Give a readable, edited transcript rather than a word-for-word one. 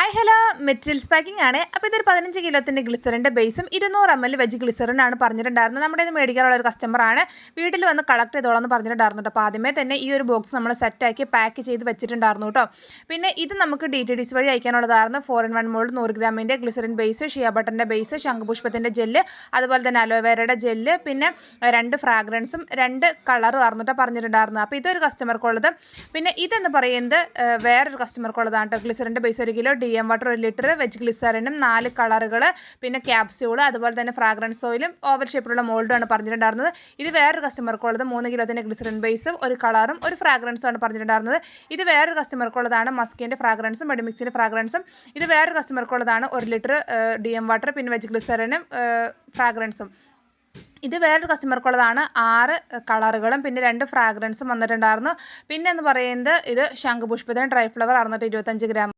Hi hello materials packing ആണ്. അപ്പോൾ ഇതൊരു 15 കിലോത്തിൻ്റെ ഗ്ലിസറിൻ്റെ ബേസും 200 ml വെജ് ഗ്ലിസറിനാണ് പറഞ്ഞിട്ടുണ്ടായിരുന്നത്. നമ്മുടെ ഇത് മേടിക്കാനുള്ള ഒരു കസ്റ്റമറാണ്. വീട്ടിൽ വന്ന് കളക്ട് ചെയ്തോളാം എന്ന് പറഞ്ഞിട്ടുണ്ടായിരുന്നു കേട്ടോ. അപ്പോൾ ആദ്യമേ തന്നെ ഈ ഒരു ബോക്സ് നമ്മൾ സെറ്റാക്കി പാക്ക് ചെയ്ത് വെച്ചിട്ടുണ്ടായിരുന്നു കേട്ടോ. പിന്നെ ഇത് നമുക്ക് DTDC വഴി അയക്കാനുള്ളതായിരുന്നു. 4-in-1 മോൾഡ് 100 ഗ്രാമിൻ്റെ ഗ്ലിസറിൻ ബേസ്, ഷിയ ബട്ടൻ്റെ ബേസ്, ശംഖുപുഷ്പത്തിൻ്റെ ജെല്ല്, അതുപോലെ തന്നെ അലോവേരയുടെ ജെല്ല്, പിന്നെ 2 ഫ്രാഗ്രൻസും 2 കളറും ആയിരുന്നു പറഞ്ഞിട്ടുണ്ടായിരുന്നു. അപ്പോൾ ഇതൊരു കസ്റ്റമർക്കുള്ളത്. പിന്നെ ഇതെന്ന് പറയുന്നത് വേറൊരു കസ്റ്റമർക്കുള്ളതാണ് കേട്ടോ. ഗ്ലിസറിൻ്റെ base 1 kilo, DM water 1 litre, veg ഗ്ലിസറിനും 4 കളറുകൾ, പിന്നെ ക്യാപ്സ്യൂൾ, അതുപോലെ തന്നെ ഫ്രാഗ്രൻസ് ഓയിലും ഓവൽ ഷേപ്പിലുള്ള മോൾഡാണ് പറഞ്ഞിട്ടുണ്ടായിരുന്നത്. ഇത് വേറൊരു കസ്റ്റമർക്കുള്ളത്. 3 കിലോത്തിൻ്റെ ഗ്ലിസറിൻ ബേസും 1 കളറും 1 ഫ്രാഗ്രൻസും ആണ് പറഞ്ഞിട്ടുണ്ടായിരുന്നത്. ഇത് വേറൊരു കസ്റ്റമർക്കുള്ളതാണ്. മസ്കിൻ്റെ ഫ്രാഗ്രൻസും മെഡിമിക്സിൻ്റെ ഫ്രാഗ്രൻസും. ഇത് വേറൊരു കസ്റ്റമർക്കുള്ളതാണ്. 1 ലിറ്റർ DM വാട്ടർ, പിന്നെ വെജ് ഗ്ലിസറിനും ഫ്രാഗ്രൻസും. ഇത് വേറൊരു കസ്റ്റമർക്കുള്ളതാണ്. 6 കളറുകളും പിന്നെ 2 ഫ്രാഗ്രൻസും വന്നിട്ടുണ്ടായിരുന്നു. പിന്നെ എന്ന് പറയുന്നത് ഇത് ശംഖുപുഷ്പത്തിന് ഡ്രൈ ഫ്ലവർ 625 ഗ്രാം